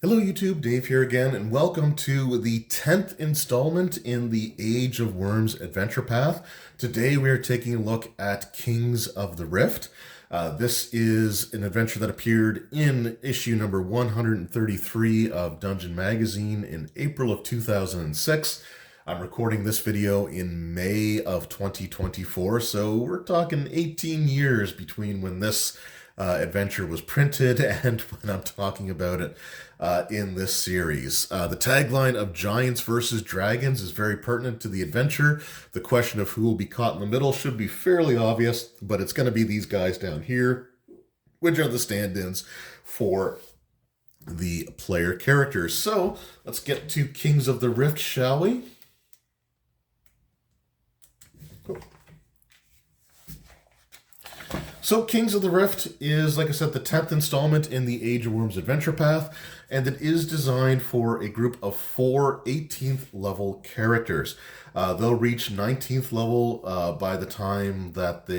Hello YouTube, Dave here again, and welcome to the 10th installment in the Age of Worms adventure path. Today we are taking a look at Kings of the Rift. This is an adventure that appeared in issue number 133 of Dungeon Magazine in April of 2006. I'm recording this video in May of 2024, so we're talking 18 years between when this adventure was printed and when I'm talking about it in this series. The tagline of Giants versus Dragons is very pertinent to the adventure. The question of who will be caught in the middle should be fairly obvious, but it's going to be these guys down here, which are the stand-ins for the player characters. So let's get to Kings of the Rift, shall we? So Kings of the Rift is, like I said, the 10th installment in the Age of Worms adventure path, and it is designed for a group of 4 18th level characters. They'll reach 19th level by the time that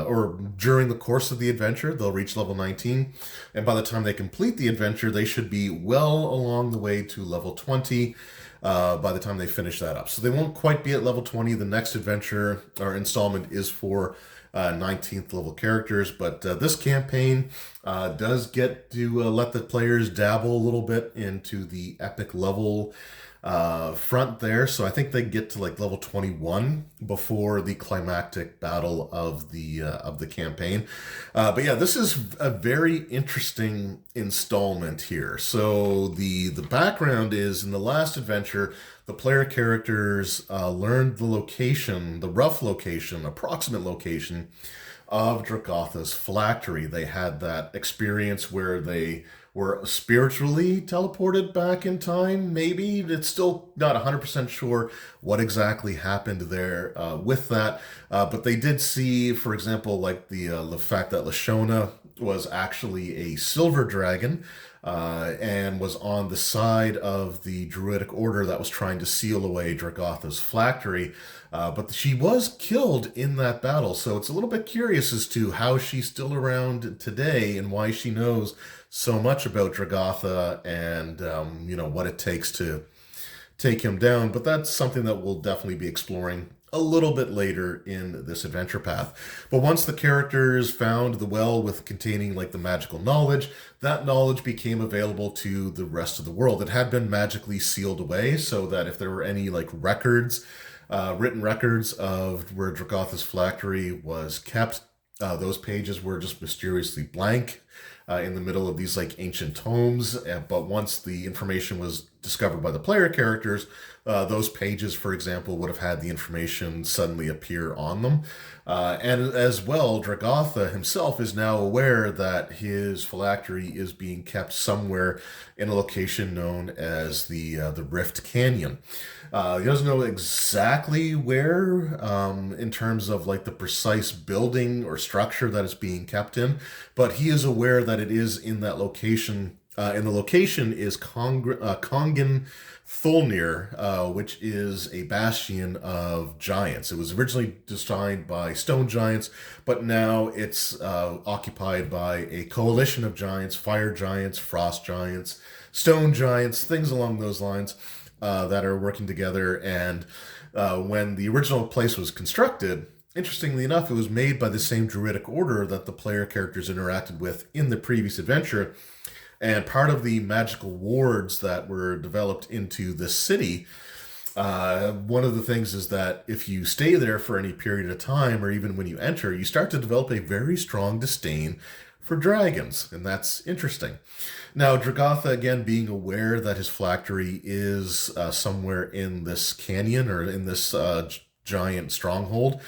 or during the course of the adventure, they'll reach level 19. And by the time they complete the adventure, they should be well along the way to level 20 by the time they finish that up. So they won't quite be at level 20. The next adventure or installment is for 19th level characters, but this campaign does get to let the players dabble a little bit into the epic level front there. So I think they get to like level 21 before the climactic battle of the campaign. But yeah, this is a very interesting installment here. So the background is, in the last adventure, the player characters learned the location, the rough location, approximate location of Dragotha's phylactery. They had that experience where they were spiritually teleported back in time, maybe. It's still not 100% sure what exactly happened there with that. But they did see, for example, like the fact that Lashona was actually a silver dragon, and was on the side of the druidic order that was trying to seal away Dragotha's phylactery. But she was killed in that battle, so it's a little bit curious as to how she's still around today and why she knows so much about Dragotha and what it takes to take him down. But that's something that we'll definitely be exploring a little bit later in this adventure path. But once the characters found the well with containing like the magical knowledge, that knowledge became available to the rest of the world. It had been magically sealed away so that if there were any like records, written records of where Dragotha's phylactery was kept, those pages were just mysteriously blank in the middle of these like ancient tomes. But once the information was discovered by the player characters, those pages, for example, would have had the information suddenly appear on them. And as well, Dragotha himself is now aware that his phylactery is being kept somewhere in a location known as the Rift Canyon. He doesn't know exactly where, in terms of like the precise building or structure that it's being kept in, but he is aware that it is in that location. And the location is Kongen Thulnir, which is a bastion of giants. It was originally designed by stone giants, but now it's occupied by a coalition of giants, fire giants, frost giants, stone giants, things along those lines that are working together. And when the original place was constructed, interestingly enough, it was made by the same druidic order that the player characters interacted with in the previous adventure. And part of the magical wards that were developed into this city, one of the things is that if you stay there for any period of time, or even when you enter, you start to develop a very strong disdain for dragons, and that's interesting. Now, Dragotha, again, being aware that his phylactery is somewhere in this canyon or in this giant stronghold,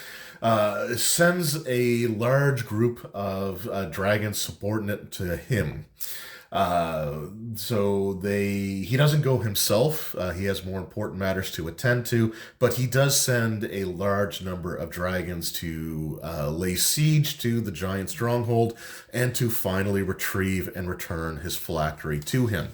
sends a large group of dragons subordinate to him. So he doesn't go himself. He has more important matters to attend to, but he does send a large number of dragons to lay siege to the giant stronghold and to finally retrieve and return his phylactery to him.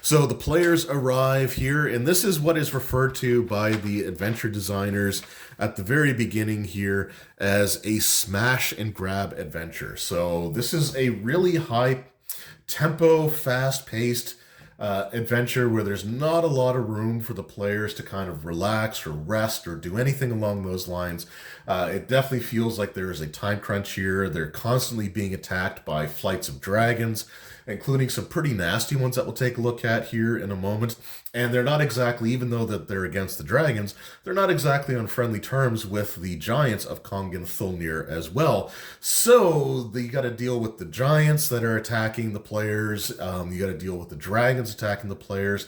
So the players arrive here, and this is what is referred to by the adventure designers at the very beginning here as a smash and grab adventure. So this is a really high tempo, fast-paced adventure where there's not a lot of room for the players to kind of relax or rest or do anything along those lines. It definitely feels like there is a time crunch here. They're constantly being attacked by flights of dragons, including some pretty nasty ones that we'll take a look at here in a moment. And they're not exactly, even though that they're against the dragons, they're not exactly on friendly terms with the giants of Kongan Thulnir as well. So you got to deal with the giants that are attacking the players. You got to deal with the dragons attacking the players.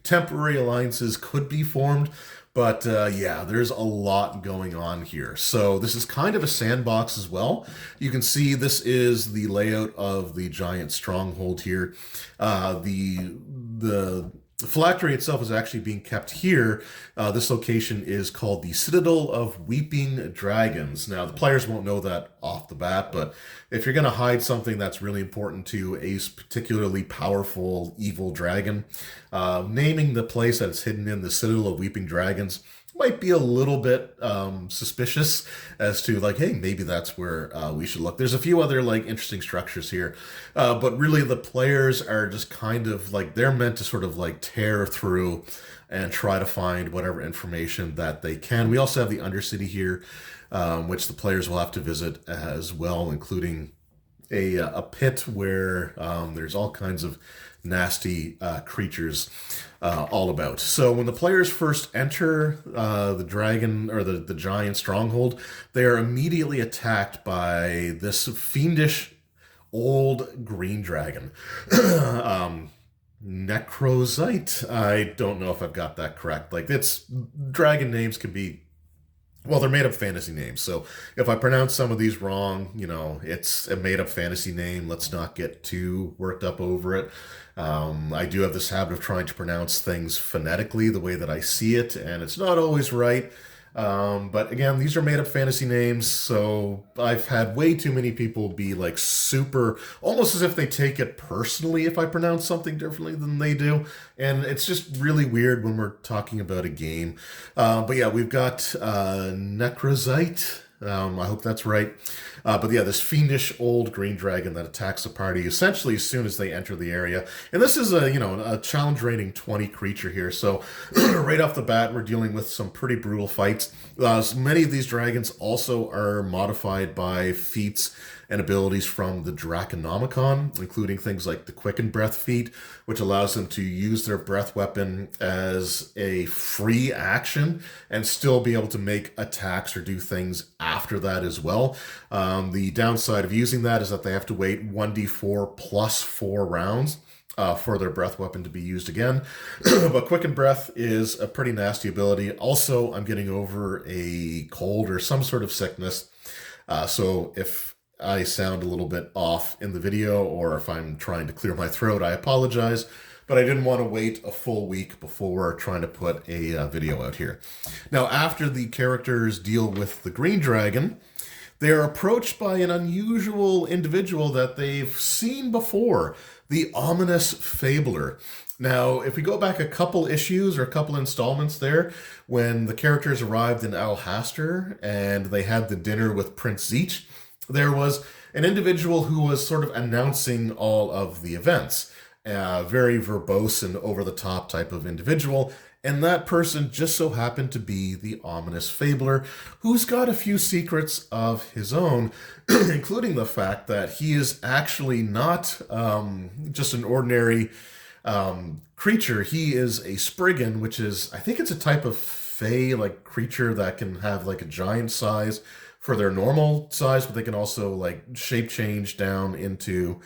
Temporary alliances could be formed, but yeah, there's a lot going on here. So this is kind of a sandbox as well. You can see this is the layout of the giant stronghold here. The phylactery itself is actually being kept here. This location is called the Citadel of Weeping Dragons. Now, the players won't know that off the bat, but if you're going to hide something that's really important to a particularly powerful evil dragon, naming the place that it's hidden in, the Citadel of Weeping Dragons, might be a little bit suspicious as to like, hey, maybe that's where we should look. There's a few other like interesting structures here, but really the players are just kind of like, they're meant to sort of like tear through and try to find whatever information that they can. We also have the Undercity here, which the players will have to visit as well, including a pit where there's all kinds of nasty creatures all about. So when the players first enter the dragon or the giant stronghold, they are immediately attacked by this fiendish old green dragon. Necrozite. I don't know if I've got that correct. Like, it's dragon names can be, well, they're made up fantasy names. So if I pronounce some of these wrong, you know, it's a made up fantasy name. Let's not get too worked up over it. I do have this habit of trying to pronounce things phonetically the way that I see it, and it's not always right. But again, these are made up fantasy names, so I've had way too many people be like super, almost as if they take it personally if I pronounce something differently than they do. And it's just really weird when we're talking about a game. But yeah, we've got Necrozite. I hope that's right. But yeah, this fiendish old green dragon that attacks the party essentially as soon as they enter the area. And this is a challenge rating 20 creature here. So right off the bat, we're dealing with some pretty brutal fights. So many of these dragons also are modified by feats and abilities from the Draconomicon, including things like the Quicken Breath feat, which allows them to use their breath weapon as a free action and still be able to make attacks or do things after that as well. The downside of using that is that they have to wait 1d4 plus 4 rounds for their breath weapon to be used again. But Quicken Breath is a pretty nasty ability. Also, I'm getting over a cold or some sort of sickness. So if I sound a little bit off in the video, or if I'm trying to clear my throat, I apologize. But I didn't want to wait a full week before trying to put a video out here. Now, after the characters deal with the green dragon, they are approached by an unusual individual that they've seen before, the ominous fabler. Now, if we go back a couple issues or a couple installments there, when the characters arrived in Alhaster and they had the dinner with Prince Zeech, there was an individual who was sort of announcing all of the events. Very verbose and over-the-top type of individual. And that person just so happened to be the ominous fabler, who's got a few secrets of his own, including the fact that he is actually not just an ordinary creature. He is a Spriggan, which is, I think it's a type of fey like creature that can have like a giant size for their normal size, but they can also like shape change down into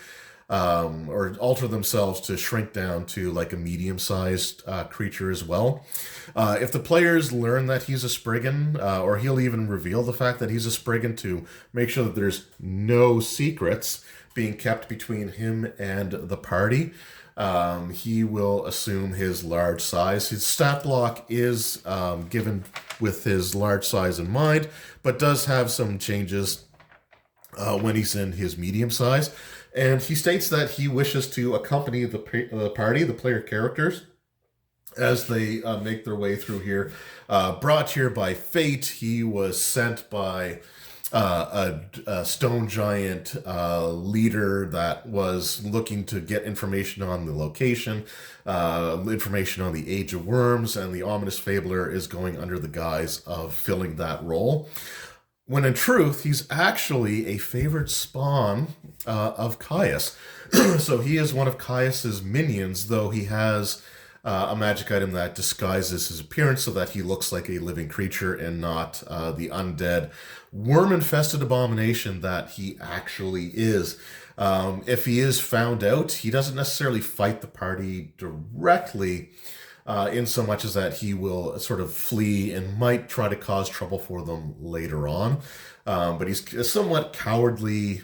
or alter themselves to shrink down to like a medium-sized creature as well. If the players learn that he's a Spriggan, or he'll even reveal the fact that he's a Spriggan to make sure that there's no secrets being kept between him and the party, he will assume his large size. His stat block is given with his large size in mind, but does have some changes when he's in his medium size. And he states that he wishes to accompany the party, the player characters, as they make their way through here. Brought here by fate, he was sent by a stone giant leader that was looking to get information on the location, information on the Age of Worms, and the ominous fabler is going under the guise of filling that role. When in truth, he's actually a favored spawn of Caius. So he is one of Caius's minions, though he has a magic item that disguises his appearance so that he looks like a living creature and not the undead worm-infested abomination that he actually is. If he is found out, he doesn't necessarily fight the party directly, in so much as that he will sort of flee and might try to cause trouble for them later on. But he's a somewhat cowardly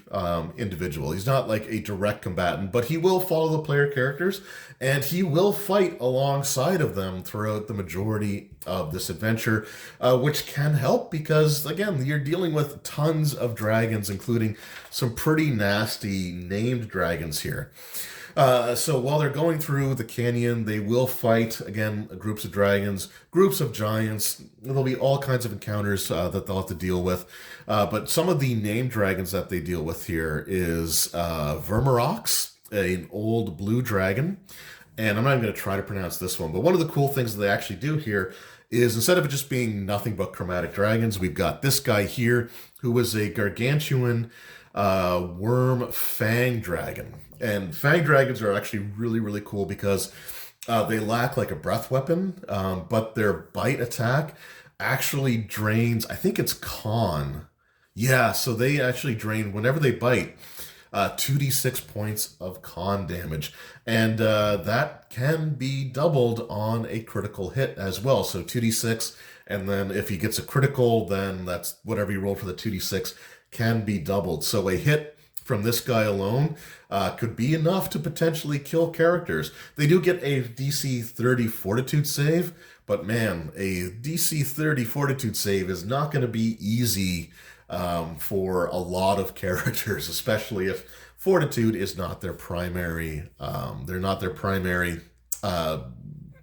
individual. He's not like a direct combatant, but he will follow the player characters and he will fight alongside of them throughout the majority of this adventure, which can help because, again, you're dealing with tons of dragons, including some pretty nasty named dragons here. So while they're going through the canyon, they will fight, again, groups of dragons, groups of giants. There'll be all kinds of encounters that they'll have to deal with. But some of the named dragons that they deal with here is Vermerox, an old blue dragon. And I'm not even going to try to pronounce this one, but one of the cool things that they actually do here is instead of it just being nothing but chromatic dragons, we've got this guy here who was a gargantuan worm fang dragon. And fang dragons are actually really, really cool because they lack like a breath weapon, but their bite attack actually drains, I think it's con. Yeah, so they actually drain, whenever they bite, 2d6 points of con damage. And that can be doubled on a critical hit as well. So 2d6, and then if he gets a critical, then that's whatever you roll for the 2d6 can be doubled. So a hit from this guy alone could be enough to potentially kill characters. They do get a DC 30 fortitude save, but man, a DC 30 fortitude save is not going to be easy for a lot of characters, especially if fortitude is not their primary,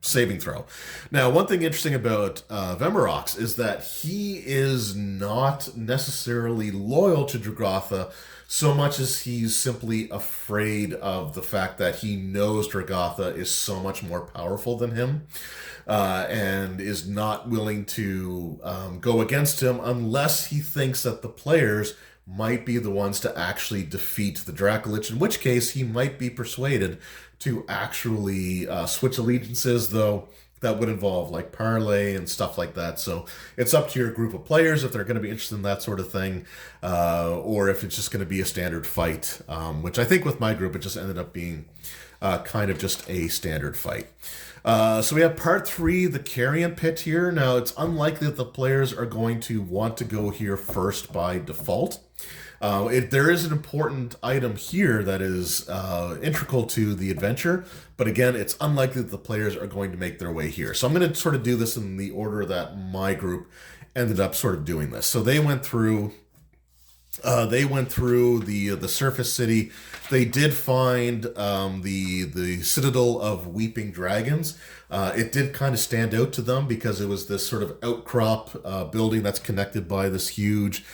saving throw. Now, one thing interesting about Vermerox is that he is not necessarily loyal to Dragotha so much as he's simply afraid of the fact that he knows Dragotha is so much more powerful than him, and is not willing to go against him unless he thinks that the players might be the ones to actually defeat the Dracolich, in which case he might be persuaded to actually switch allegiances, though that would involve like parlay and stuff like that. So it's up to your group of players if they're going to be interested in that sort of thing, or if it's just going to be a standard fight, which I think with my group it just ended up being kind of just a standard fight. So we have part 3, the carrion pit here. Now, it's unlikely that the players are going to want to go here first by default. There is an important item here that is integral to the adventure, but again, it's unlikely that the players are going to make their way here. So I'm going to sort of do this in the order that my group ended up sort of doing this. So they went through the surface city. They did find the Citadel of Weeping Dragons. It did kind of stand out to them because it was this sort of outcrop building that's connected by this huge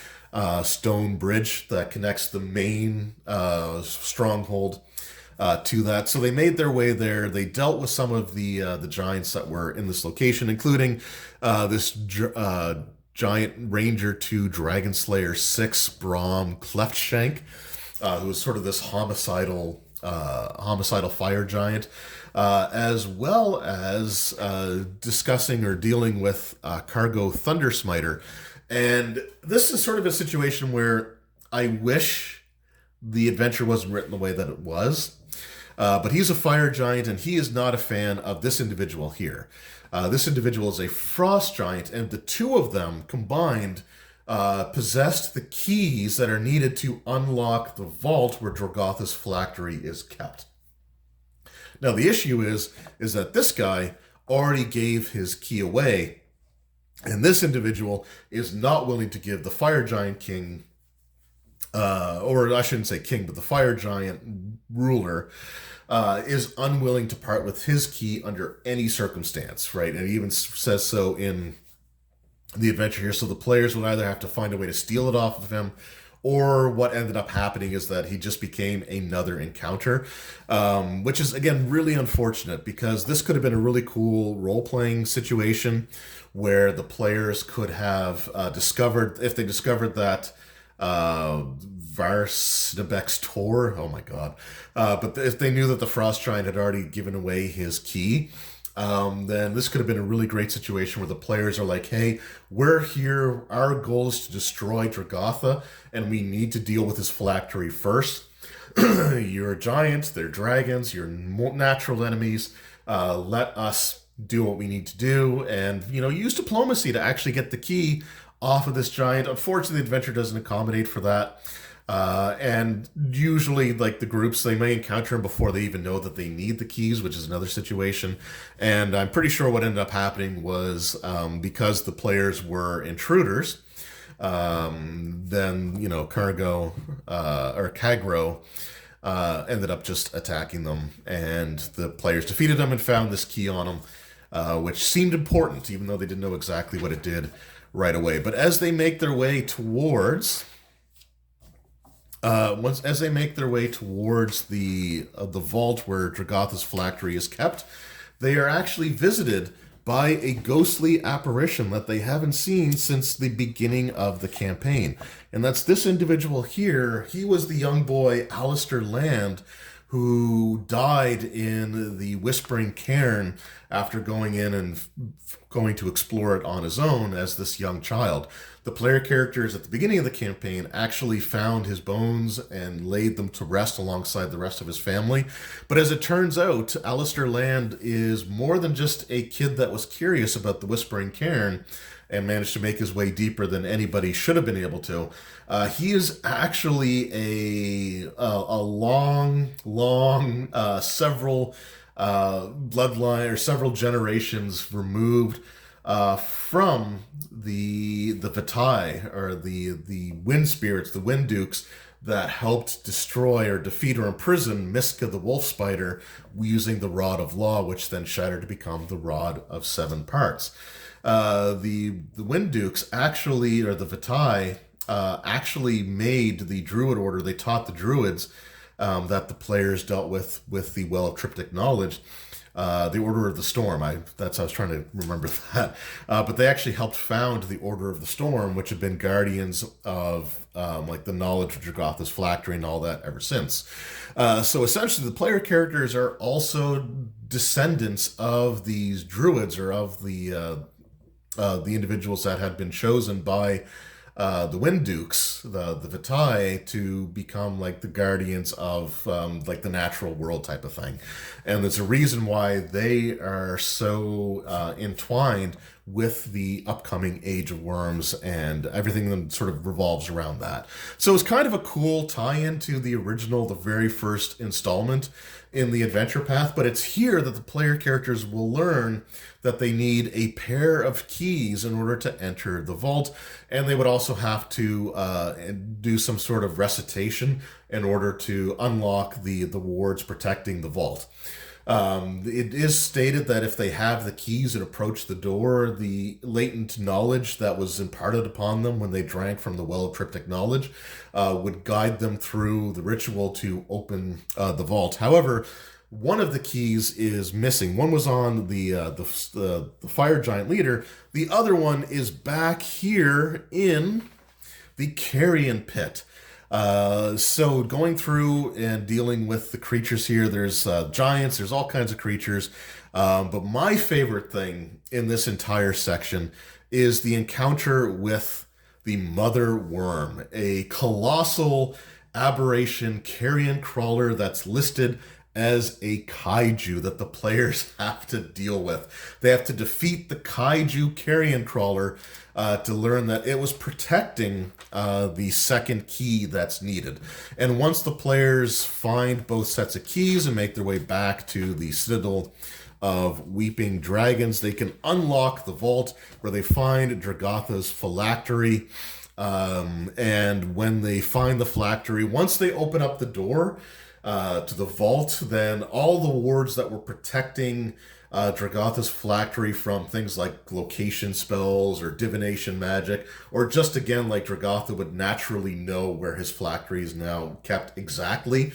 stone bridge that connects the main stronghold to that. So they made their way there. They dealt with some of the giants that were in this location, including this Giant Ranger 2 Dragon Slayer 6 Brahm Cleftshank, who was sort of this homicidal fire giant, as well as discussing or dealing with Cargo Thundersmiter. And this is sort of a situation where I wish the adventure wasn't written the way that it was. But he's a fire giant, and he is not a fan of this individual here. This individual is a frost giant, and the two of them combined possessed the keys that are needed to unlock the vault where Dragotha's phylactery is kept. Now, the issue is that this guy already gave his key away, and this individual is not willing to give the fire giant king, or I shouldn't say king, but the fire giant ruler, is unwilling to part with his key under any circumstance, right? And he even says so in the adventure here. So the players would either have to find a way to steal it off of him, or what ended up happening is that he just became another encounter, which is, again, really unfortunate because this could have been a really cool role-playing situation where the players could have discovered, if they discovered that Varsnabek's Tor, oh my god, but if they knew that the Frost Giant had already given away his key, then this could have been a really great situation where the players are like, hey, we're here, our goal is to destroy Dragotha, and we need to deal with his phylactery first. You're a giant, they're dragons, you're natural enemies, let us do what we need to do, and, use diplomacy to actually get the key off of this giant. Unfortunately, the adventure doesn't accommodate for that. And usually, like, the groups, they may encounter him before they even know that they need the keys, which is another situation. And I'm pretty sure what ended up happening was, because the players were intruders, then, Cargo, or Kagro, ended up just attacking them, and the players defeated them and found this key on them, which seemed important, even though they didn't know exactly what it did right away. But as they make their way towards... as they make their way towards the vault where Dragotha's phylactery is kept, they are actually visited by a ghostly apparition that they haven't seen since the beginning of the campaign. And that's this individual here. He was the young boy, Alistair Land, who died in the Whispering Cairn after going in and going to explore it on his own as this young child. The player characters at the beginning of the campaign actually found his bones and laid them to rest alongside the rest of his family. But as it turns out, Alistair Land is more than just a kid that was curious about the Whispering Cairn and managed to make his way deeper than anybody should have been able to. He is actually a long, several bloodline or several generations removed from the Vitae, or the wind spirits, the wind dukes, that helped destroy or defeat or imprison Miska the wolf spider using the Rod of Law, which then shattered to become the Rod of Seven Parts. The Wind Dukes actually, or the Vitae, actually made the Druid Order. They taught the Druids that the players dealt with the Well of Triptych Knowledge. The Order of the Storm. I was trying to remember that. But they actually helped found the Order of the Storm, which have been guardians of like the knowledge of Dragotha's phylactery and all that ever since. So essentially, the player characters are also descendants of these druids, or of the individuals that had been chosen by the Wind Dukes, the Vitae, to become like the guardians of like the natural world type of thing. And there's a reason why they are so entwined with the upcoming Age of Worms, and everything that sort of revolves around that. So it's kind of a cool tie-in to the original, the very first installment in the adventure path, but it's here that the player characters will learn that they need a pair of keys in order to enter the vault, and they would also have to do some sort of recitation in order to unlock the wards protecting the vault. It is stated that if they have the keys and approach the door, the latent knowledge that was imparted upon them when they drank from the Well of Triptych Knowledge would guide them through the ritual to open the vault. However, one of the keys is missing. One was on the fire giant leader. The other one is back here in the Carrion Pit. So going through and dealing with the creatures here, there's giants, there's all kinds of creatures. But my favorite thing in this entire section is the encounter with the Mother Worm, a colossal aberration carrion crawler that's listed as a kaiju that the players have to deal with. They have to defeat the kaiju carrion crawler to learn that it was protecting the second key that's needed. And once the players find both sets of keys and make their way back to the Citadel of Weeping Dragons, they can unlock the vault where they find Dragotha's phylactery. And when they find the phylactery, once they open up the door, to the vault, then all the wards that were protecting Dragotha's phylactery from things like location spells or divination magic, or just again, like Dragotha would naturally know where his phylactery is now kept exactly.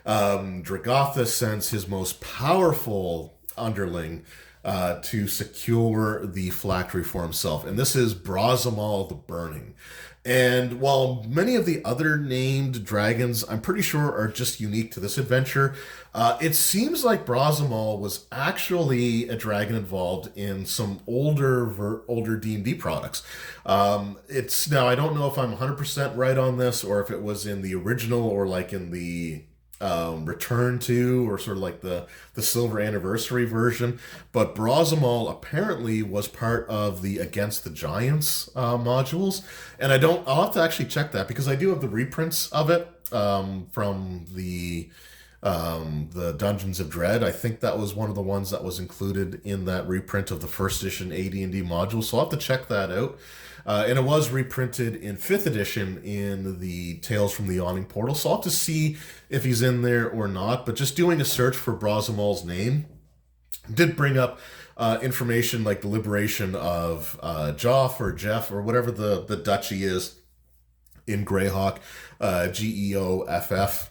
Dragotha sends his most powerful underling to secure the phylactery for himself, and this is Brazimal the Burning. And while many of the other named dragons, I'm pretty sure, are just unique to this adventure, it seems like Brazimal was actually a dragon involved in some older D&D products. It's now, I don't know if I'm 100% right on this, or if it was in the original or like in the return to, or sort of like the silver anniversary version, but Brazimal apparently was part of the Against the Giants modules, and I'll have to actually check that, because I do have the reprints of it from the Dungeons of Dread. I think that was one of the ones that was included in that reprint of the first edition AD&D module, so I'll have to check that out. And it was reprinted in 5th edition in the Tales from the Yawning Portal, so I'll have to see if he's in there or not. But just doing a search for Brazimal's name did bring up information like the liberation of Joff or Jeff or whatever the duchy is in Greyhawk, Geoff.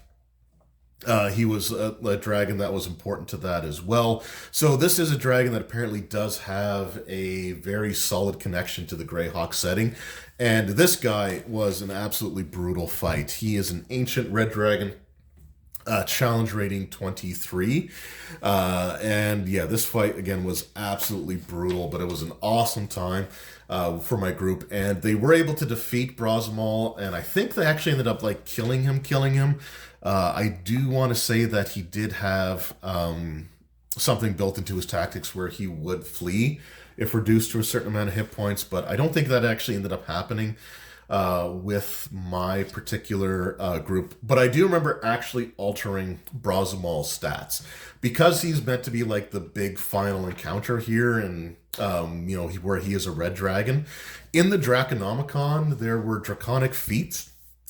He was a dragon that was important to that as well. So this is a dragon that apparently does have a very solid connection to the Greyhawk setting. And this guy was an absolutely brutal fight. He is an ancient red dragon, challenge rating 23. And yeah, this fight again was absolutely brutal, but it was an awesome time for my group. And they were able to defeat Brazimal, and I think they actually ended up like killing him. I do want to say that he did have something built into his tactics where he would flee if reduced to a certain amount of hit points, but I don't think that actually ended up happening with my particular group. But I do remember actually altering Brazimal's stats, because he's meant to be like the big final encounter here, and where he is a red dragon. In the Draconomicon, there were draconic feats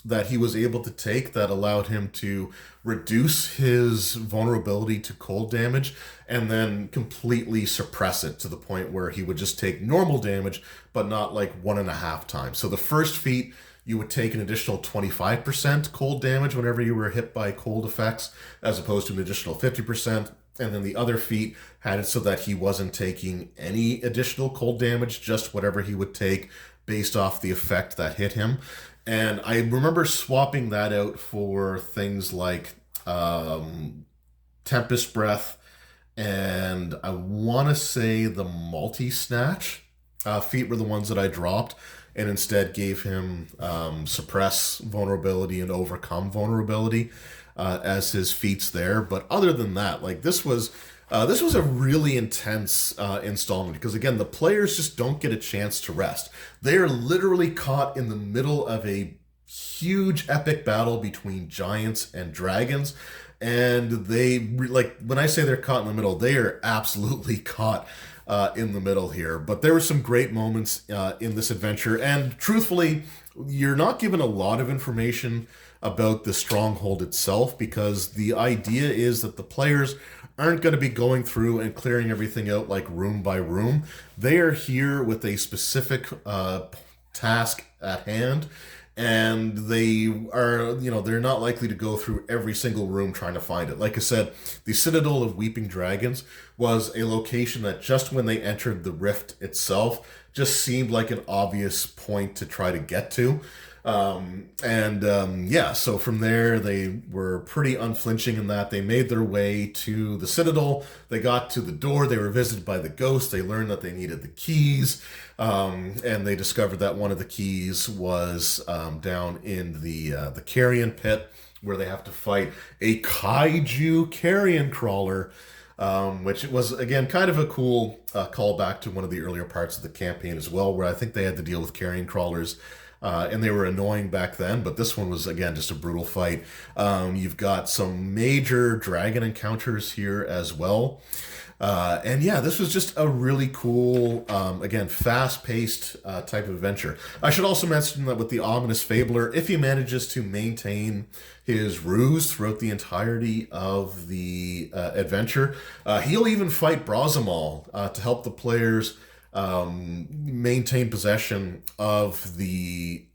that he was able to take that allowed him to reduce his vulnerability to cold damage and then completely suppress it to the point where he would just take normal damage, but not like 1.5 times. So the first feat, you would take an additional 25% cold damage whenever you were hit by cold effects, as opposed to an additional 50%. And then the other feat had it so that he wasn't taking any additional cold damage, just whatever he would take based off the effect that hit him. And I remember swapping that out for things like Tempest Breath, and I want to say the Multi-Snatch feat were the ones that I dropped, and instead gave him Suppress Vulnerability and Overcome Vulnerability as his feats there. But other than that, like this was a really intense installment, because again, the players just don't get a chance to rest. They are literally caught in the middle of a huge epic battle between giants and dragons, and when I say they're caught in the middle, they are absolutely caught in the middle here. But there were some great moments in this adventure, and truthfully, you're not given a lot of information about the stronghold itself, because the idea is that the players aren't going to be going through and clearing everything out like room by room. They are here with a specific task at hand, and they are, they're not likely to go through every single room trying to find it. Like I said, the Citadel of Weeping Dragons was a location that just when they entered the rift itself just seemed like an obvious point to try to get to. So from there, they were pretty unflinching in that they made their way to the Citadel. They got to the door. They were visited by the ghost. They learned that they needed the keys. And they discovered that one of the keys was down in the carrion pit, where they have to fight a kaiju carrion crawler, which was, again, kind of a cool callback to one of the earlier parts of the campaign as well, where I think they had to deal with carrion crawlers and they were annoying back then, but this one was, again, just a brutal fight. You've got some major dragon encounters here as well. And yeah, this was just a really cool, again, fast-paced type of adventure. I should also mention that with the Ominous Fabler, if he manages to maintain his ruse throughout the entirety of the adventure, he'll even fight Brazimal to help the players maintain possession of the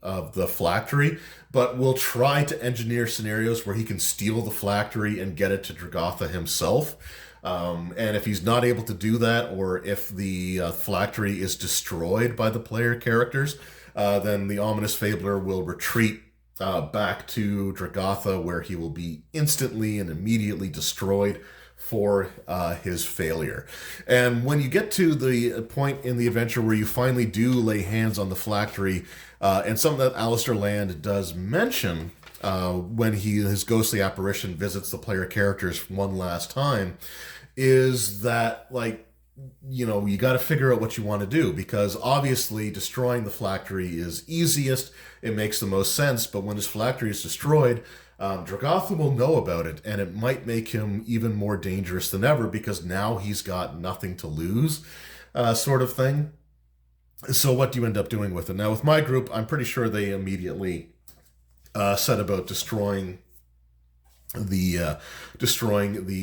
phylactery, but will try to engineer scenarios where he can steal the phylactery and get it to Dragotha himself. And if he's not able to do that, or if the phylactery is destroyed by the player characters, then the Ominous Fabler will retreat back to Dragotha, where he will be instantly and immediately destroyed for his failure. And when you get to the point in the adventure where you finally do lay hands on the phylactery, and something that Alistair Land does mention when his ghostly apparition visits the player characters one last time, is that, like, you got to figure out what you want to do, because obviously destroying the phylactery is easiest. It makes the most sense. But when his phylactery is destroyed, Dragotha will know about it, and it might make him even more dangerous than ever, because now he's got nothing to lose, sort of thing. So what do you end up doing with it? Now, with my group, I'm pretty sure they immediately set about destroying the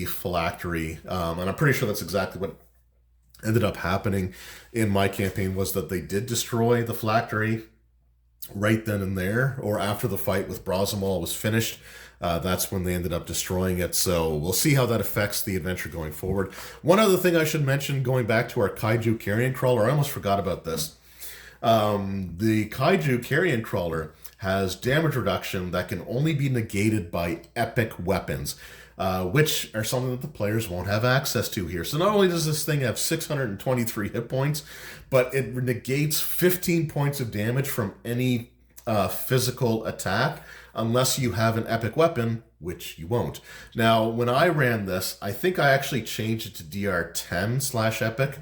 phylactery, and I'm pretty sure that's exactly what ended up happening in my campaign, was that they did destroy the phylactery right then and there, or after the fight with Brazimal was finished. That's when they ended up destroying it. So we'll see how that affects the adventure going forward. One other thing I should mention, going back to our Kaiju Carrion Crawler, I almost forgot about this. The Kaiju Carrion Crawler has damage reduction that can only be negated by epic weapons, which are something that the players won't have access to here. So not only does this thing have 623 hit points, but it negates 15 points of damage from any physical attack, unless you have an epic weapon, which you won't. Now, when I ran this, I think I actually changed it to DR 10/epic,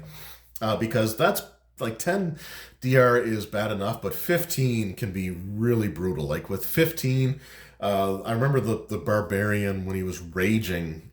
because that's like 10 DR is bad enough, but 15 can be really brutal. Like with 15, I remember the barbarian, when he was raging,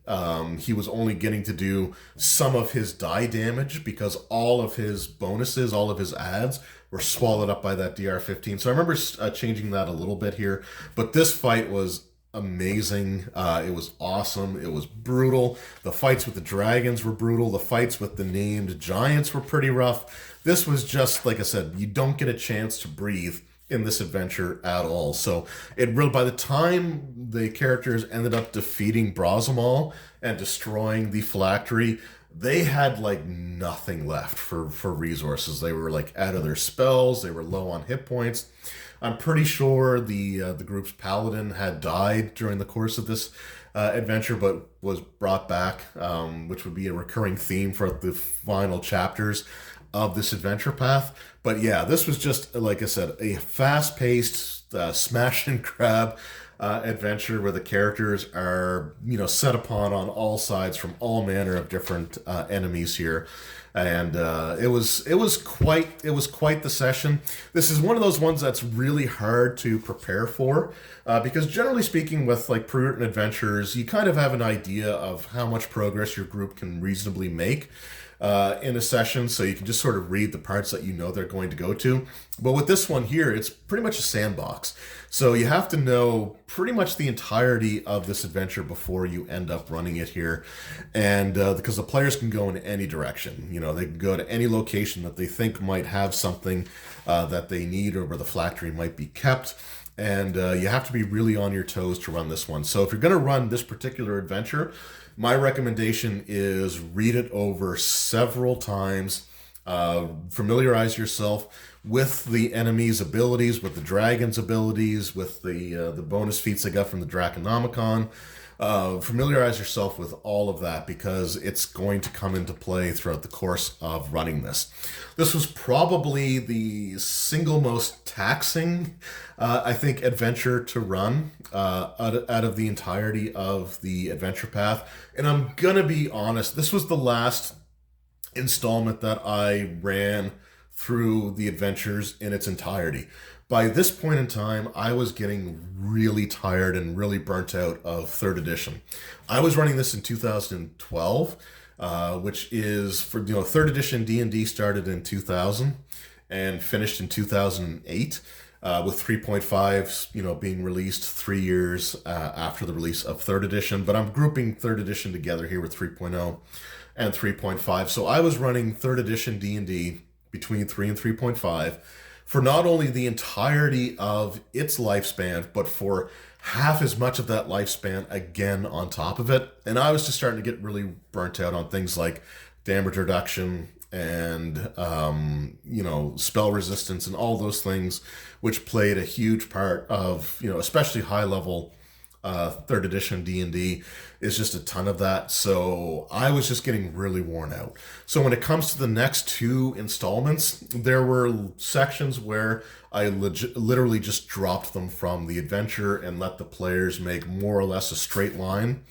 he was only getting to do some of his die damage, because all of his bonuses, all of his adds were swallowed up by that DR 15. So I remember changing that a little bit here, but this fight was amazing. It was awesome. It was brutal. The fights with the dragons were brutal. The fights with the named giants were pretty rough. This was just, like I said, you don't get a chance to breathe in this adventure at all. So it really, by the time the characters ended up defeating Brazimal and destroying the phylactery, they had like nothing left for resources. They were like out of their spells. They were low on hit points. I'm pretty sure the group's paladin had died during the course of this adventure, but was brought back, which would be a recurring theme for the final chapters of this adventure path. But yeah, this was just, like I said, a fast-paced smash and grab adventure where the characters are, set upon on all sides from all manner of different enemies here. And it was quite the session. This is one of those ones that's really hard to prepare for, because generally speaking, with like pre-written adventures, you kind of have an idea of how much progress your group can reasonably make in a session, so you can just sort of read the parts that they're going to go to. But with this one here, it's pretty much a sandbox. So you have to know pretty much the entirety of this adventure before you end up running it here. And because the players can go in any direction. They can go to any location that they think might have something that they need, or where the phylactery might be kept. And you have to be really on your toes to run this one. So if you're going to run this particular adventure, my recommendation is read it over several times. Familiarize yourself with the enemy's abilities, with the dragon's abilities, with the bonus feats they got from the Draconomicon. Familiarize yourself with all of that, because it's going to come into play throughout the course of running this. This was probably the single most taxing, I think, adventure to run out of the entirety of the adventure path. And I'm gonna be honest, this was the last installment that I ran through the adventures in its entirety. By this point in time, I was getting really tired and really burnt out of third edition. I was running this in 2012, which is for, third edition D&D started in 2000 and finished in 2008. With 3.5, being released 3 years after the release of third edition. But I'm grouping third edition together here with 3.0 and 3.5. So I was running third edition D&D between 3 and 3.5 for not only the entirety of its lifespan, but for half as much of that lifespan again on top of it. And I was just starting to get really burnt out on things like damage reduction and spell resistance and all those things, which played a huge part of, especially high level third edition D&D is just a ton of that. So I was just getting really worn out. So when it comes to the next two installments, there were sections where I literally just dropped them from the adventure and let the players make more or less a straight line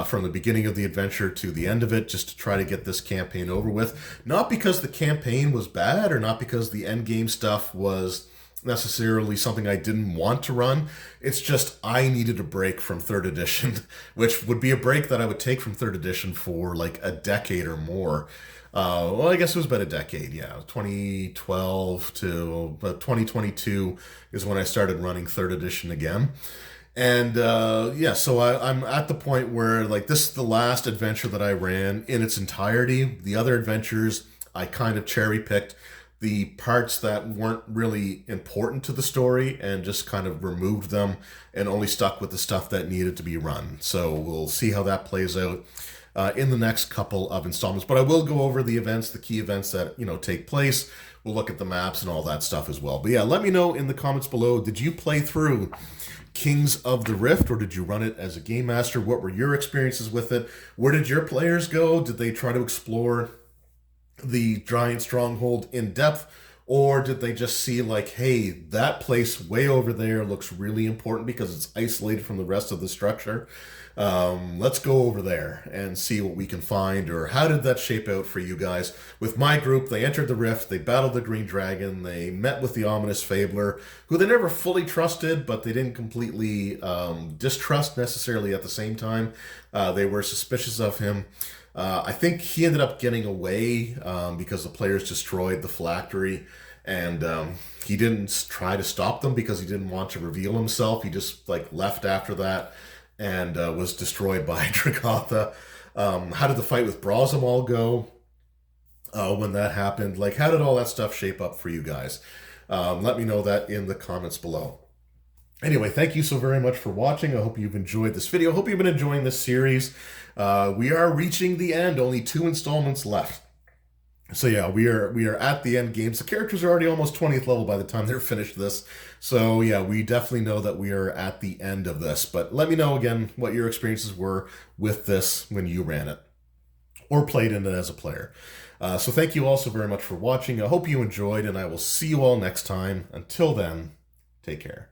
from the beginning of the adventure to the end of it, just to try to get this campaign over with. Not because the campaign was bad or not because the end game stuff was necessarily something I didn't want to run. It's just I needed a break from third edition, which would be a break that I would take from third edition for like a decade or more. Well, I guess it was about a decade, yeah. 2012 to 2022 is when I started running third edition again. And so I'm at the point where like this is the last adventure that I ran in its entirety. The other adventures, I kind of cherry picked the parts that weren't really important to the story and just kind of removed them and only stuck with the stuff that needed to be run. So we'll see how that plays out in the next couple of installments. But I will go over the events, the key events that, take place. We'll look at the maps and all that stuff as well. But yeah, let me know in the comments below, did you play through Kings of the Rift, or did you run it as a game master? What were your experiences with it? Where did your players go? Did they try to explore the giant stronghold in depth, or did they just see like, hey, that place way over there looks really important because it's isolated from the rest of the structure? Let's go over there and see what we can find. Or how did that shape out for you guys? With my group, they entered the rift, they battled the green dragon, they met with the ominous fabler, who they never fully trusted, but they didn't completely distrust necessarily at the same time. They were suspicious of him. I think he ended up getting away because the players destroyed the phylactery, and he didn't try to stop them because he didn't want to reveal himself. He just like left after that and was destroyed by Dragotha. How did the fight with Brosimal go when that happened? Like, how did all that stuff shape up for you guys? Let me know that in the comments below. Anyway, thank you so very much for watching. I hope you've enjoyed this video. I hope you've been enjoying this series. We are reaching the end. Only 2 installments left. So yeah, we are at the end games. The characters are already almost 20th level by the time they're finished this. So yeah, we definitely know that we are at the end of this. But let me know again what your experiences were with this when you ran it or played in it as a player. So thank you all so very much for watching. I hope you enjoyed, and I will see you all next time. Until then, take care.